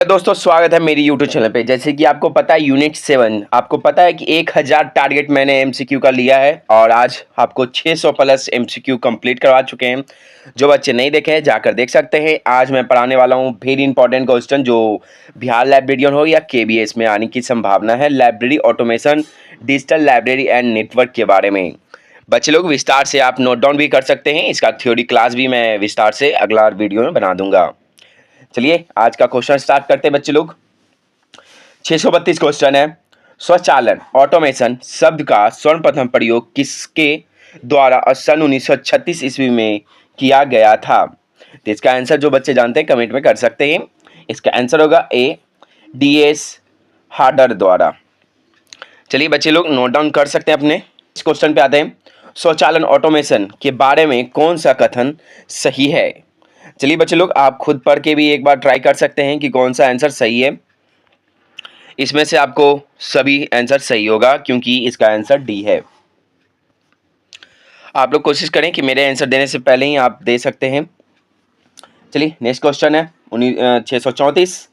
दोस्तों स्वागत है मेरी यूट्यूब चैनल पे। जैसे कि आपको पता है यूनिट 7 आपको पता है कि 1000 टारगेट मैंने एमसीक्यू का लिया है और आज आपको 600 प्लस एमसीक्यू कंप्लीट करवा चुके हैं। जो बच्चे नहीं देखे हैं जाकर देख सकते हैं। आज मैं पढ़ाने वाला हूँ वेरी इंपॉर्टेंट क्वेश्चन जो बिहार लाइब्रेरियन हो या केबीएस में आने की संभावना है। Library automation, digital library and network के बारे में बच्चे लोग विस्तार से आप नोट डाउन भी कर सकते हैं। इसका थ्योरी क्लास भी मैं विस्तार से अगला वीडियो में बना दूंगा। चलिए आज का क्वेश्चन स्टार्ट करते हैं बच्चे लोग। 632 क्वेश्चन है। स्वचालन ऑटोमेशन शब्द का सर्वप्रथम प्रयोग किसके द्वारा सन 1936 ईस्वी में किया गया था? तो इसका आंसर जो बच्चे जानते हैं कमेंट में कर सकते हैं। इसका आंसर होगा ए, DS हार्डर द्वारा। चलिए बच्चे लोग नोट डाउन कर सकते हैं अपने। इस क्वेश्चन पे आते हैं। स्वचालन ऑटोमेशन के बारे में कौन सा कथन सही है? चलिए बच्चे लोग आप खुद पढ़ के भी एक बार ट्राई कर सकते हैं कि कौन सा आंसर सही है। इसमें से आपको सभी आंसर सही होगा क्योंकि इसका आंसर डी है। आप लोग कोशिश करें कि मेरे आंसर देने से पहले ही आप दे सकते हैं। चलिए नेक्स्ट क्वेश्चन है 634।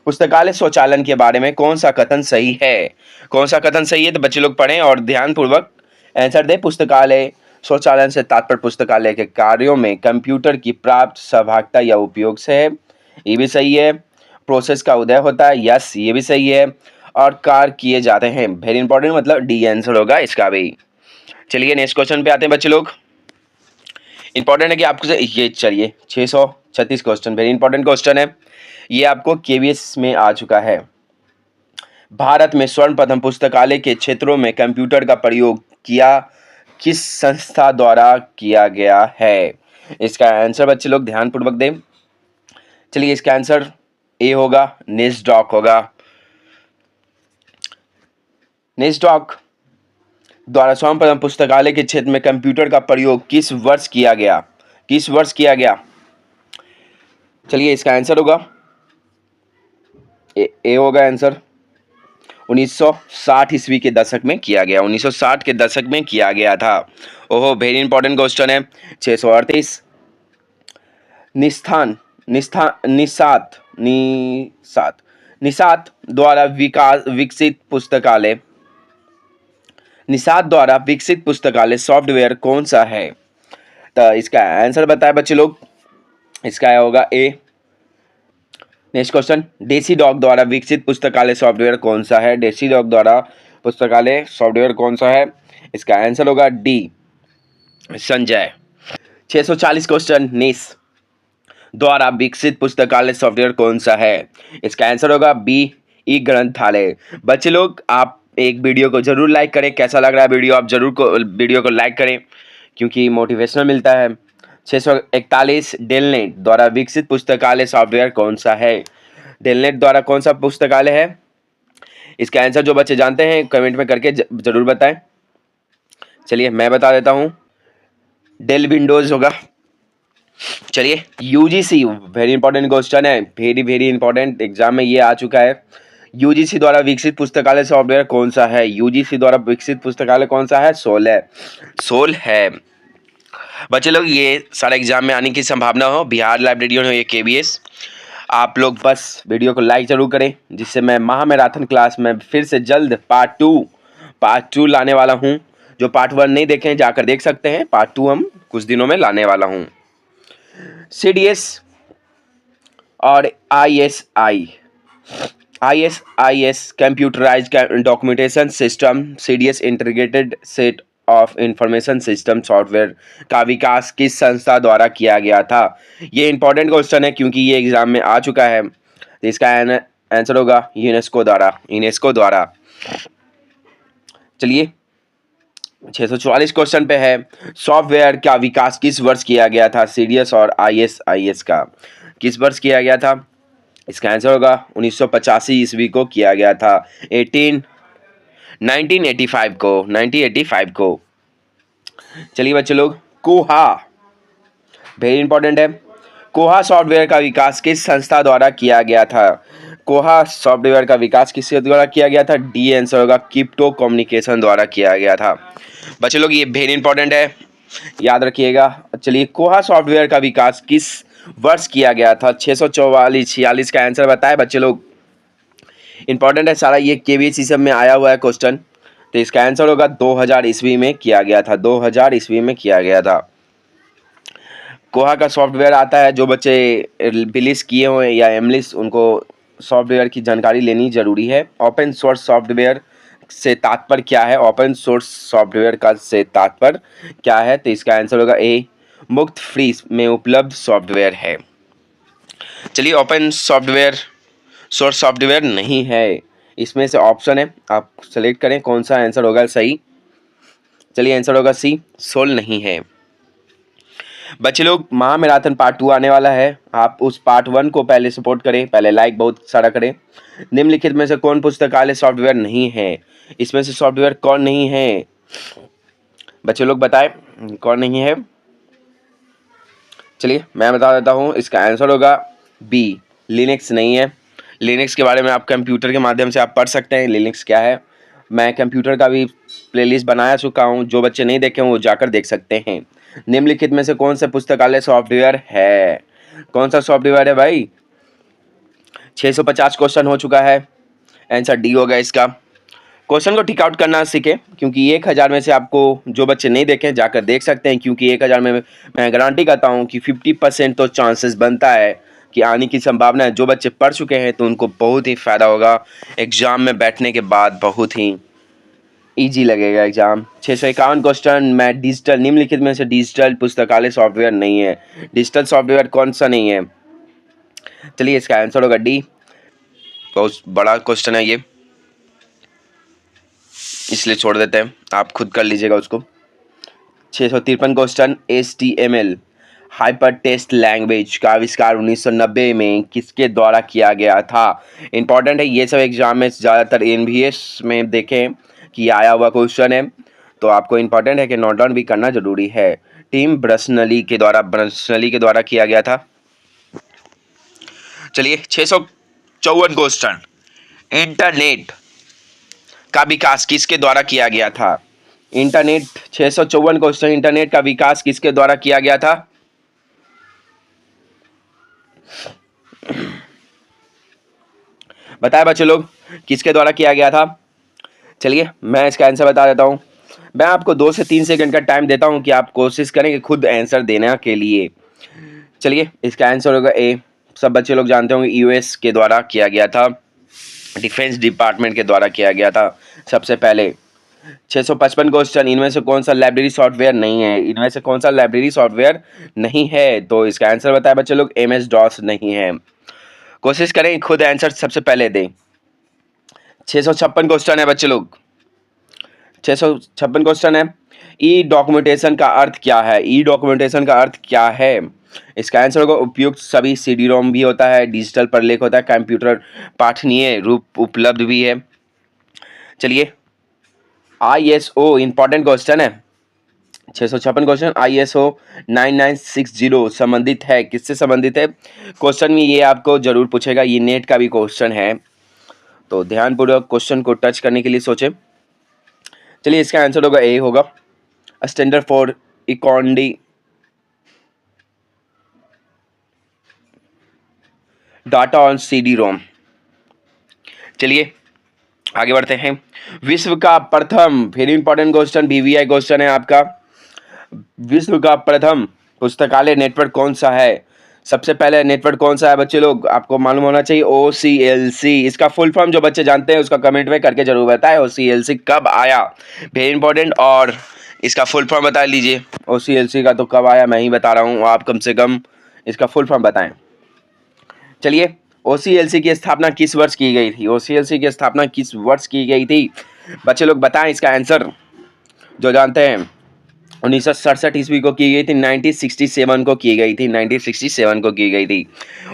पुस्तकालय स्वचालन के बारे में कौन सा कथन सही है? कौन सा कथन सही है तो बच्चे लोग पढ़ें और ध्यानपूर्वक आंसर दें। पुस्तकालय स्वचालन से तात्पर्य पुस्तकालय के कार्यों में कंप्यूटर की प्राप्त सहभागिता या उपयोग से है, ये भी सही है। प्रोसेस का उदय होता है, यस ये भी सही है। और कार्य किए जाते हैं, वेरी इंपॉर्टेंट, मतलब डी आंसर होगा इसका भी। चलिए नेक्स्ट क्वेश्चन पे आते हैं बच्चे लोग। इंपॉर्टेंट है कि आपको ये चलिए 636 क्वेश्चन वेरी इंपॉर्टेंट क्वेश्चन है। ये आपको केबीएस में आ चुका है। भारत में सर्वप्रथम पुस्तकालय के क्षेत्रों में कंप्यूटर का प्रयोग किया किस संस्था द्वारा किया गया है? इसका आंसर बच्चे लोग ध्यानपूर्वक दें। चलिए इसका आंसर ए होगा, नेस्डॉक होगा। नेस्डॉक द्वारा सर्वप्रथम पुस्तकालय के क्षेत्र में कंप्यूटर का प्रयोग किस वर्ष किया गया? किस वर्ष किया गया? चलिए इसका आंसर होगा ए होगा आंसर। 1960 ईस्वी के दशक में किया गया। 1960 के दशक में किया गया था। ओहो वेरी इंपॉर्टेंट क्वेश्चन है। 638। निसात द्वारा विकसित पुस्तकालय सॉफ्टवेयर कौन सा है? तो इसका आंसर बताए बच्चे लोग। इसका होगा ए। नेक्स्ट क्वेश्चन, डेसी डॉग द्वारा विकसित पुस्तकालय सॉफ्टवेयर कौन सा है? डेसी डॉग द्वारा पुस्तकालय सॉफ्टवेयर कौन सा है? इसका आंसर होगा डी, संजय। 640 क्वेश्चन, नेस द्वारा विकसित पुस्तकालय सॉफ्टवेयर कौन सा है? इसका आंसर होगा बी, ई ग्रंथालय। बच्चे लोग आप एक वीडियो को जरूर लाइक करें। कैसा लग रहा है वीडियो, आप जरूर वीडियो को लाइक करें क्योंकि मोटिवेशनल मिलता है। 641 डेलनेट द्वारा विकसित पुस्तकालय सॉफ्टवेयर कौन सा है? डेलनेट द्वारा कौन सा पुस्तकालय है? इसका आंसर जो बच्चे जानते हैं कमेंट में करके जरूर बताएं। चलिए मैं बता देता हूं, डेल विंडोज होगा। चलिए यूजीसी वेरी इंपॉर्टेंट क्वेश्चन है, वेरी इंपॉर्टेंट, एग्जाम में ये आ चुका है। यूजीसी द्वारा विकसित पुस्तकालय सॉफ्टवेयर कौन सा है? यूजीसी द्वारा विकसित पुस्तकालय कौन सा है? सोल है। बच्चे लोग ये सारा एग्जाम में आने की संभावना हो, बिहार लाइब्रेरियन हो या केबीएस, आप लोग बस वीडियो को लाइक जरूर करें जिससे मैं महामैराथन क्लास में फिर से जल्द पार्ट टू लाने वाला हूं। जो पार्ट 1 नहीं देखे हैं जाकर देख सकते हैं। पार्ट 2 हम कुछ दिनों में लाने वाला हूं। CDS और ISIS computerised documentation system, CDS integrated set of information system software का विकास किस संस्था द्वारा किया गया था? ये इंपॉर्टेंट क्वेश्चन है क्योंकि ये एग्जाम में आ चुका है। तो इसका आंसर होगा यूनेस्को द्वारा। चलिए 644 क्वेश्चन पे है। सॉफ्टवेयर का विकास किस वर्ष किया गया था? CDS और ISIS का किस वर्ष किया गया था? इसका आंसर होगा 1985 ईस्वी को किया गया था। 1985 को। चलिए बच्चे लोग, कोहा वेरी इंपॉर्टेंट है। कोहा सॉफ्टवेयर का विकास किस संस्था द्वारा किया गया था? कोहा सॉफ्टवेयर का विकास किसके द्वारा किया गया था? डी आंसर होगा, क्रिप्टो कम्युनिकेशन द्वारा किया गया था। बच्चे लोग ये वेरी इंपॉर्टेंट है, याद रखिएगा। चलिए कोहा सॉफ्टवेयर का विकास किस वर्ष किया गया था? 644 46 का आंसर बताए बच्चे लोग। इंपॉर्टेंट है सारा, ये केबीसी सब में आया हुआ है क्वेश्चन। तो इसका आंसर होगा 2000 ईस्वी में किया गया था, 2000 ईस्वी में किया गया था। कोहा का सॉफ्टवेयर आता है, जो बच्चे बिलिस किए हुए या एमलिस, उनको सॉफ्टवेयर की जानकारी लेनी जरूरी है। ओपन सोर्स सॉफ्टवेयर से तात्पर्य क्या है? ओपन सोर्स सॉफ्टवेयर का से तात्पर्य क्या है? तो इसका आंसर होगा ए, मुक्त फ्री में उपलब्ध सॉफ्टवेयर है। चलिए, ओपन सॉफ्टवेयर सोर्स सॉफ्टवेयर नहीं है, इसमें से ऑप्शन है, आप सेलेक्ट करें कौन सा आंसर होगा सही। चलिए, आंसर होगा सी, सोल नहीं है। बच्चे लोग, महामैराथन पार्ट 2 आने वाला है, आप उस पार्ट 1 को पहले सपोर्ट करें, पहले लाइक बहुत सारा करें। निम्नलिखित में से कौन पुस्तकालय सॉफ्टवेयर नहीं है? इसमें से सॉफ्टवेयर कौन नहीं है? बच्चे लोग बताएं कौन नहीं है। चलिए मैं बता देता हूँ, इसका आंसर होगा बी, लिनक्स नहीं है। लिनक्स के बारे में आप कंप्यूटर के माध्यम से आप पढ़ सकते हैं, लिनक्स क्या है। मैं कंप्यूटर का भी प्लेलिस्ट बनाया चुका हूँ, जो बच्चे नहीं देखे वो जाकर देख सकते हैं। निम्नलिखित में से कौन सा पुस्तकालय सॉफ्टवेयर है? कौन सा सॉफ्टवेयर है भाई? 650 क्वेश्चन हो चुका है, आंसर डी होगा इसका। क्वेश्चन को टिक आउट करना सीखे, क्योंकि 1000 में से आपको जो बच्चे नहीं देखें जाकर देख सकते हैं, क्योंकि 1000 में मैं गारंटी करता हूँ कि 50% तो चांसेस बनता है कि आने की संभावना है। जो बच्चे पढ़ चुके हैं तो उनको बहुत ही फ़ायदा होगा, एग्ज़ाम में बैठने के बाद बहुत ही इजी लगेगा एग्जाम। 651 क्वेश्चन मैं डिजिटल, निम्नलिखित में से डिजिटल पुस्तकालय सॉफ्टवेयर नहीं है। डिजिटल सॉफ्टवेयर कौन सा नहीं है? चलिए, इसका आंसर होगा डी, बहुत बड़ा क्वेश्चन है ये, इसलिए छोड़ देते हैं, आप खुद कर लीजिएगा उसको। 653 question, HTML hyper text language का आविष्कार 1990 में किसके द्वारा किया गया था? इंपॉर्टेंट है, ये सब एग्जाम में ज़्यादातर NVS में देखें कि आया हुआ क्वेश्चन है, तो आपको इंपॉर्टेंट है कि नोट डाउन भी करना जरूरी है। टिम बर्नर्स-ली के द्वारा किया गया था। चलिए, 654 क्वेश्चन, इंटरनेट का विकास किसके द्वारा किया गया था? इंटरनेट, 654 क्वेश्चन, इंटरनेट का विकास किसके द्वारा किया गया था? बताए बच्चे लोग, किसके द्वारा किया गया था? चलिए मैं इसका आंसर बता देता हूँ। मैं आपको 2 से 3 सेकंड का टाइम देता हूँ कि आप कोशिश करें कि खुद आंसर देने के लिए। चलिए, इसका आंसर होगा ए, सब बच्चे लोग जानते होंगे, US के द्वारा किया गया था, डिफेंस डिपार्टमेंट के द्वारा किया गया था सबसे पहले। 655 क्वेश्चन, इनमें से कौन सा लाइब्रेरी सॉफ्टवेयर नहीं है? इनमें से कौन सा लाइब्रेरी सॉफ्टवेयर नहीं है? तो इसका आंसर बताया बच्चे लोग, MS-DOS नहीं है। कोशिश करें खुद आंसर सबसे पहले दें। 656 क्वेश्चन है बच्चे लोग, 656 क्वेश्चन है। ई डॉक्यूमेंटेशन का अर्थ क्या है? ई डॉक्यूमेंटेशन का अर्थ क्या है? इसका आंसर होगा उपयुक्त सभी CD-ROM भी होता है, डिजिटल प्रलेख होता है, कंप्यूटर पाठनीय रूप उपलब्ध भी है। चलिए, ISO इंपॉर्टेंट क्वेश्चन है, 656 क्वेश्चन, ISO 9960 संबंधित है, किससे संबंधित है? क्वेश्चन में ये आपको जरूर पूछेगा, ये नेट का भी क्वेश्चन है, तो ध्यानपूर्वक क्वेश्चन को टच करने के लिए सोचें। चलिए, इसका आंसर होगा ए होगा, standard for economy data on CD-ROM। चलिए आगे बढ़ते हैं। विश्व का प्रथम, very important question, BVI question है आपका, विश्व का प्रथम पुस्तकालय नेटवर्क कौन सा है? सबसे पहले नेटवर्क कौन सा है बच्चे लोग? आपको मालूम होना चाहिए, OCLC। इसका फुल फॉर्म जो बच्चे जानते हैं उसका कमेंट में करके जरूर बताएं, OCLC कब आया, वेरी इंपॉर्टेंट। और इसका फुल फॉर्म बता लीजिए, OCLC का तो कब आया मैं ही बता रहा हूँ, आप कम से कम इसका फुल फॉर्म बताएं। चलिए, OCLC की स्थापना किस वर्ष की गई थी? OCLC की स्थापना किस वर्ष की गई थी? बच्चे लोग बताएं इसका आंसर, जो जानते हैं। 1967 ईस्वी को की गई थी, 1967 को की गई थी, 1967 को की गई थी।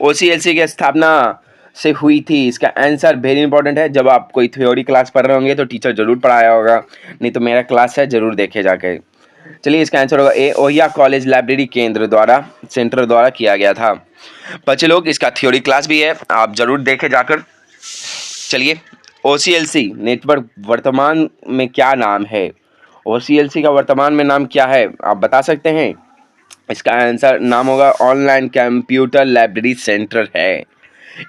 OCLC की स्थापना से हुई थी, इसका आंसर वेरी इंपॉर्टेंट है। जब आप कोई थ्योरी क्लास पढ़ रहे होंगे तो टीचर जरूर पढ़ाया होगा, नहीं तो मेरा क्लास है, जरूर देखे जाके। चलिए, इसका आंसर होगा ए, ओहिया कॉलेज लाइब्रेरी केंद्र द्वारा, सेंटर द्वारा किया गया था। बच्चे लोग, इसका थ्योरी क्लास भी है, आप जरूर देखे जाकर। चलिए, OCLC नेटवर्क वर्तमान में क्या नाम है? OCLC का वर्तमान में नाम क्या है, आप बता सकते हैं? इसका आंसर नाम होगा ऑनलाइन कंप्यूटर लाइब्रेरी सेंटर है।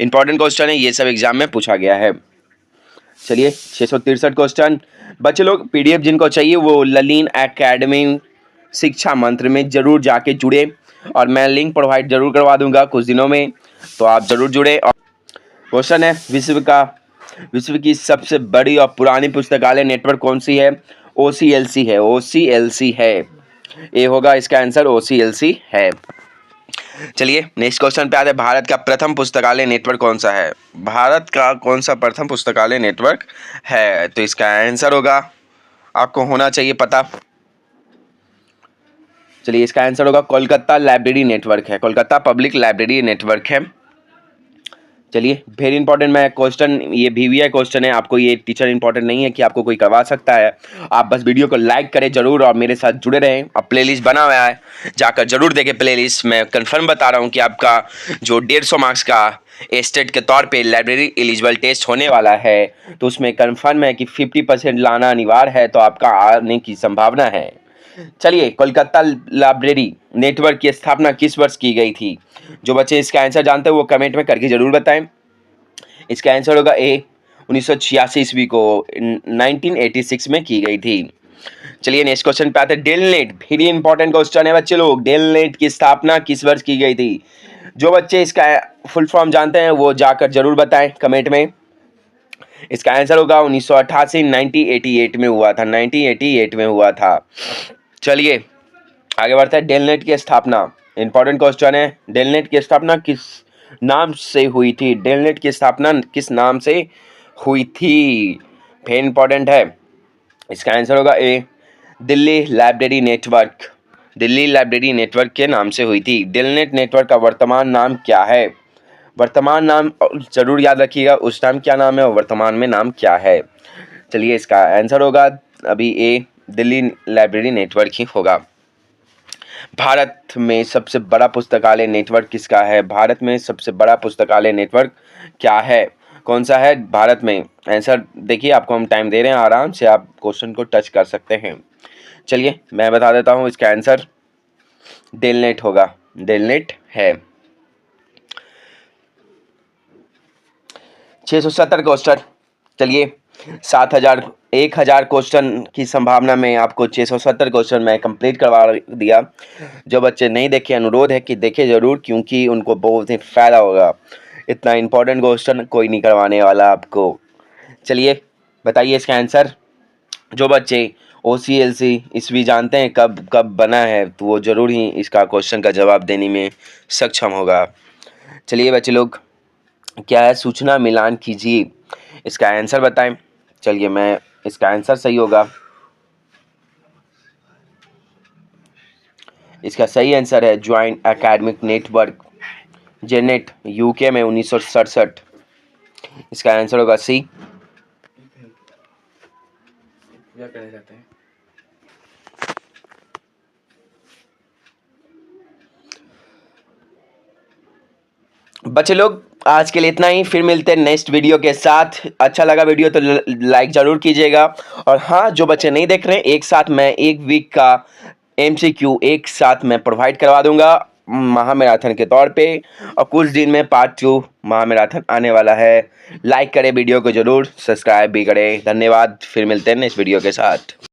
इंपॉर्टेंट क्वेश्चन है, ये सब एग्जाम में पूछा गया है। चलिए 663 क्वेश्चन। बच्चे लोग पीडीएफ जिनको चाहिए वो ललीन एकेडमी शिक्षा मंत्र में जरूर जाके जुड़े, और मैं लिंक प्रोवाइड जरूर करवा दूंगा कुछ दिनों में, तो आप जरूर जुड़े। और क्वेश्चन है, विश्व की सबसे बड़ी और पुरानी पुस्तकालय नेटवर्क कौन सी है? OCLC है, OCLC है। ये होगा इसका आंसर, OCLC है। चलिए नेक्स्ट क्वेश्चन पे आते हैं, भारत का प्रथम पुस्तकालय नेटवर्क कौन सा है? भारत का कौन सा प्रथम पुस्तकालय नेटवर्क है? तो इसका आंसर होगा, आपको होना चाहिए पता। चलिए इसका आंसर होगा कोलकाता लाइब्रेरी नेटवर्क है, कोलकाता पब्लिक लाइब्रेरी नेटवर्क है। चलिए वेरी इंपॉर्टेंट मैं क्वेश्चन, ये VVI क्वेश्चन है, आपको ये टीचर इंपॉर्टेंट नहीं है कि आपको कोई करवा सकता है। आप बस वीडियो को लाइक करें जरूर और मेरे साथ जुड़े रहें। अब प्लेलिस्ट बना हुआ है, जाकर जरूर देखें प्लेलिस्ट। मैं कंफर्म बता रहा हूँ कि आपका जो 150 मार्क्स का स्टेट के तौर पे लाइब्रेरी एलिजिबल टेस्ट होने वाला है, तो उसमें कंफर्म है कि 50% लाना अनिवार्य है, तो आपका आने की संभावना है। चलिए कोलकाता लाइब्रेरी नेटवर्क की स्थापना किस वर्ष की गई थी? जो बच्चे इसका आंसर जानते हैं वो कमेंट में करके जरूर बताएं। इसका आंसर होगा ए, 1986 ईस्वी को 1986 में की गई थी। चलिए नेक्स्ट क्वेश्चन पे आते हैं, डेलनेट वेरी इंपॉर्टेंट क्वेश्चन है बच्चे लोग। डेलनेट की स्थापना किस वर्ष की गई थी? जो बच्चे इसका फुल फॉर्म जानते हैं वो जाकर जरूर बताएं कमेंट में। इसका आंसर होगा 1988, 1988 में हुआ था, 1988 में हुआ था। चलिए आगे बढ़ते हैं, डेलनेट की स्थापना इंपॉर्टेंट क्वेश्चन है। डेलनेट की स्थापना किस नाम से हुई थी? डेलनेट की स्थापना किस नाम से हुई थी? वेरी इंपॉर्टेंट है। इसका आंसर होगा A, Delhi library network, Delhi library network के नाम से हुई थी। डेलनेट नेटवर्क का वर्तमान नाम क्या है? वर्तमान नाम जरूर याद रखिएगा, उस टाइम क्या नाम है और वर्तमान में नाम क्या है। चलिए इसका आंसर होगा अभी ए, दिल्ली लाइब्रेरी नेटवर्क ही होगा। भारत में सबसे बड़ा पुस्तकालय नेटवर्क किसका है? भारत में सबसे बड़ा पुस्तकालय नेटवर्क क्या है, कौन सा है भारत में? आंसर देखिए, आपको हम टाइम दे रहे हैं, आराम से आप क्वेश्चन को टच कर सकते हैं। चलिए मैं बता देता हूँ, इसका आंसर डेलनेट होगा, डेलनेट है। 670 क्वेश्चन। चलिए 1000 क्वेश्चन की संभावना में आपको 670 क्वेश्चन मैं कंप्लीट करवा दिया। जो बच्चे नहीं देखे, अनुरोध है कि देखें जरूर, क्योंकि उनको बहुत ही फायदा होगा। इतना इंपॉर्टेंट क्वेश्चन कोई नहीं करवाने वाला आपको। चलिए बताइए इसका आंसर। जो बच्चे OCLC ईस्वी जानते हैं कब कब बना है, तो वो जरूर ही इसका क्वेश्चन का जवाब देने में सक्षम होगा। चलिए बच्चे लोग, क्या है, सूचना मिलान कीजिए, इसका आंसर बताएं। चलिए मैं, इसका आंसर सही होगा, इसका सही आंसर है joint academic network, Janet, UK में 1967। इसका आंसर होगा सी। बच्चे लोग आज के लिए इतना ही, फिर मिलते हैं नेक्स्ट वीडियो के साथ। अच्छा लगा वीडियो तो लाइक जरूर कीजिएगा। और हाँ, जो बच्चे नहीं देख रहे हैं, एक साथ मैं 1 वीक का MCQ एक साथ मैं प्रोवाइड करवा दूंगा महामैराथन के तौर पे, और कुछ दिन में पार्ट 2 महामैराथन आने वाला है। लाइक करें वीडियो को जरूर, सब्सक्राइब भी करें। धन्यवाद, फिर मिलते हैं नेक्स्ट वीडियो के साथ।